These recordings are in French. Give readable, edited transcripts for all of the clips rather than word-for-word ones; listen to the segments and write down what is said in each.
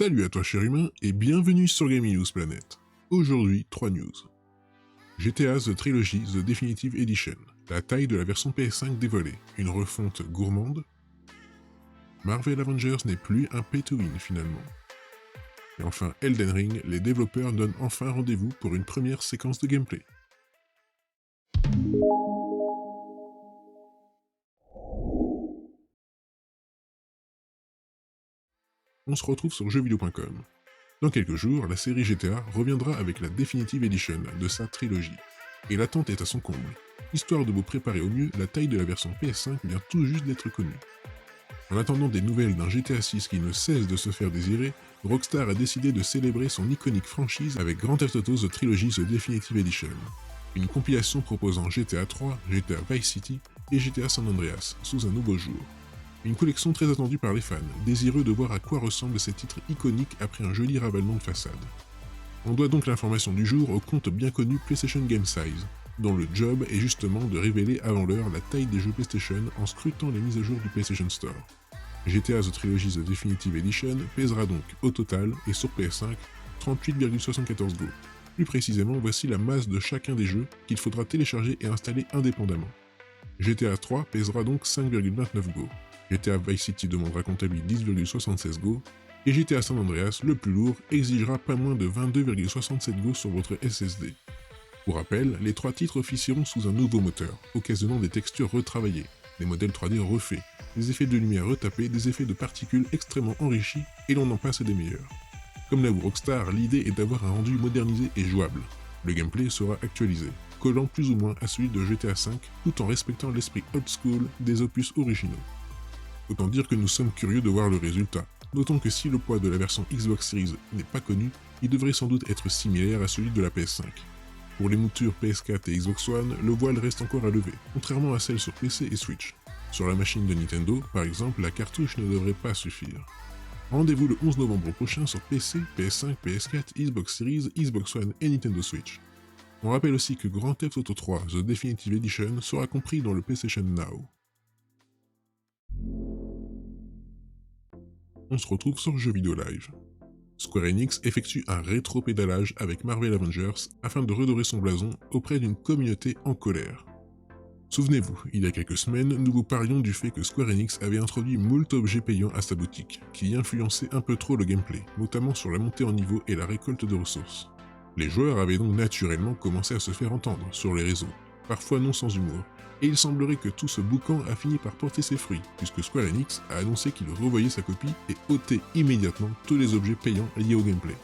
Salut à toi cher humain et bienvenue sur Gaming News Planet. Aujourd'hui, 3 news. GTA The Trilogy The Definitive Edition, la taille de la version PS5 dévoilée, une refonte gourmande. Marvel Avengers n'est plus un pay-to-win finalement. Et enfin Elden Ring, les développeurs donnent enfin rendez-vous pour une première séquence de gameplay. On se retrouve sur jeuxvideo.com. Dans quelques jours, la série GTA reviendra avec la Definitive Edition de sa trilogie, et l'attente est à son comble. Histoire de vous préparer au mieux, la taille de la version PS5 vient tout juste d'être connue. En attendant des nouvelles d'un GTA 6 qui ne cesse de se faire désirer, Rockstar a décidé de célébrer son iconique franchise avec Grand Theft Auto The Trilogy The Definitive Edition, une compilation proposant GTA 3, GTA Vice City et GTA San Andreas sous un nouveau jour. Une collection très attendue par les fans, désireux de voir à quoi ressemblent ces titres iconiques après un joli ravalement de façade. On doit donc l'information du jour au compte bien connu PlayStation Game Size, dont le job est justement de révéler avant l'heure la taille des jeux PlayStation en scrutant les mises à jour du PlayStation Store. GTA The Trilogy The Definitive Edition pèsera donc au total, et sur PS5, 38,74 Go. Plus précisément, voici la masse de chacun des jeux qu'il faudra télécharger et installer indépendamment. GTA 3 pèsera donc 5,29 Go. GTA Vice City demandera quant à lui 10,76 Go, et GTA San Andreas, le plus lourd, exigera pas moins de 22,67 Go sur votre SSD. Pour rappel, les 3 titres officieront sous un nouveau moteur, occasionnant des textures retravaillées, des modèles 3D refaits, des effets de lumière retapés, des effets de particules extrêmement enrichis, et l'on en passe des meilleurs. Comme l'avoue Rockstar, l'idée est d'avoir un rendu modernisé et jouable. Le gameplay sera actualisé, collant plus ou moins à celui de GTA V, tout en respectant l'esprit old school des opus originaux. Autant dire que nous sommes curieux de voir le résultat. Notons que si le poids de la version Xbox Series n'est pas connu, il devrait sans doute être similaire à celui de la PS5. Pour les moutures PS4 et Xbox One, le voile reste encore à lever, contrairement à celle sur PC et Switch. Sur la machine de Nintendo, par exemple, la cartouche ne devrait pas suffire. Rendez-vous le 11 novembre prochain sur PC, PS5, PS4, Xbox Series, Xbox One et Nintendo Switch. On rappelle aussi que Grand Theft Auto 3 The Definitive Edition sera compris dans le PlayStation Now. On se retrouve sur Jeux Vidéo Live. Square Enix effectue un rétro-pédalage avec Marvel Avengers afin de redorer son blason auprès d'une communauté en colère. Souvenez-vous, il y a quelques semaines, nous vous parlions du fait que Square Enix avait introduit moult objets payants à sa boutique, qui influençaient un peu trop le gameplay, notamment sur la montée en niveau et la récolte de ressources. Les joueurs avaient donc naturellement commencé à se faire entendre sur les réseaux, parfois non sans humour, et il semblerait que tout ce boucan a fini par porter ses fruits, puisque Square Enix a annoncé qu'il revoyait sa copie et ôtait immédiatement tous les objets payants liés au gameplay.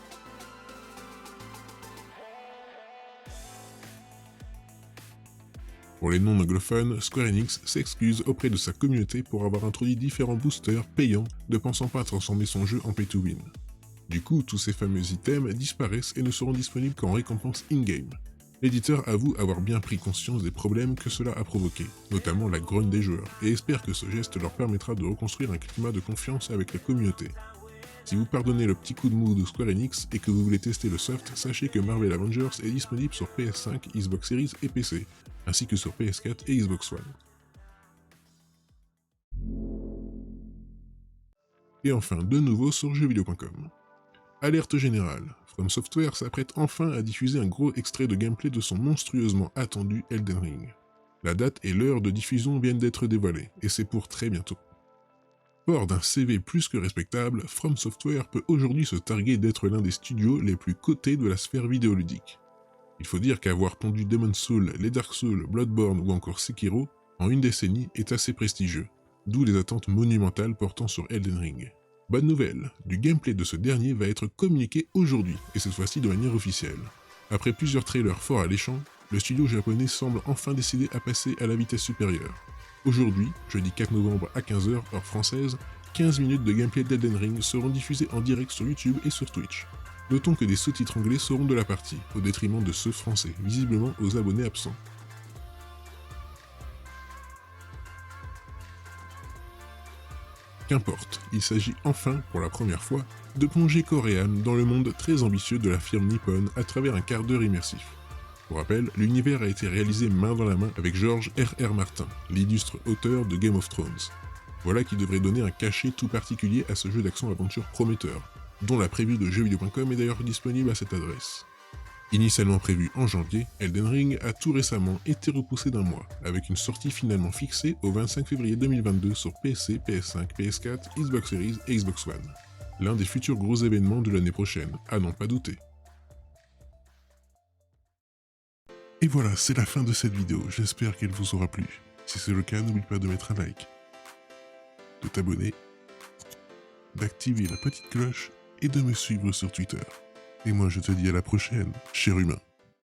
Pour les non-anglophones, Square Enix s'excuse auprès de sa communauté pour avoir introduit différents boosters payants ne pensant pas transformer son jeu en pay-to-win. Du coup, tous ces fameux items disparaissent et ne seront disponibles qu'en récompense in-game. L'éditeur avoue avoir bien pris conscience des problèmes que cela a provoqué, notamment la grogne des joueurs, et espère que ce geste leur permettra de reconstruire un climat de confiance avec la communauté. Si vous pardonnez le petit coup de mou de Square Enix et que vous voulez tester le soft, sachez que Marvel Avengers est disponible sur PS5, Xbox Series et PC, ainsi que sur PS4 et Xbox One. Et enfin, de nouveau sur jeuxvideo.com. Alerte générale, From Software s'apprête enfin à diffuser un gros extrait de gameplay de son monstrueusement attendu Elden Ring. La date et l'heure de diffusion viennent d'être dévoilées, et c'est pour très bientôt. Fort d'un CV plus que respectable, From Software peut aujourd'hui se targuer d'être l'un des studios les plus cotés de la sphère vidéoludique. Il faut dire qu'avoir pondu Demon's Souls, les Dark Souls, Bloodborne ou encore Sekiro en une décennie est assez prestigieux, d'où les attentes monumentales portant sur Elden Ring. Bonne nouvelle, du gameplay de ce dernier va être communiqué aujourd'hui, et cette fois-ci de manière officielle. Après plusieurs trailers forts alléchants, le studio japonais semble enfin décider à passer à la vitesse supérieure. Aujourd'hui, jeudi 4 novembre à 15h, heure française, 15 minutes de gameplay d'Elden Ring seront diffusées en direct sur YouTube et sur Twitch. Notons que des sous-titres anglais seront de la partie, au détriment de ceux français, visiblement aux abonnés absents. Qu'importe, il s'agit enfin, pour la première fois, de plonger corps et âme dans le monde très ambitieux de la firme Nippon à travers un quart d'heure immersif. Pour rappel, l'univers a été réalisé main dans la main avec George R.R. Martin, l'illustre auteur de Game of Thrones. Voilà qui devrait donner un cachet tout particulier à ce jeu d'action-aventure prometteur. dont la preview de jeuxvideo.com est d'ailleurs disponible à cette adresse. Initialement prévu en janvier, Elden Ring a tout récemment été repoussé d'un mois, avec une sortie finalement fixée au 25 février 2022 sur PC, PS5, PS4, Xbox Series et Xbox One. L'un des futurs gros événements de l'année prochaine, à n'en pas douter. Et voilà, c'est la fin de cette vidéo, j'espère qu'elle vous aura plu. Si c'est le cas, n'oublie pas de mettre un like, de t'abonner, d'activer la petite cloche et de me suivre sur Twitter. Et moi je te dis à la prochaine, cher humain.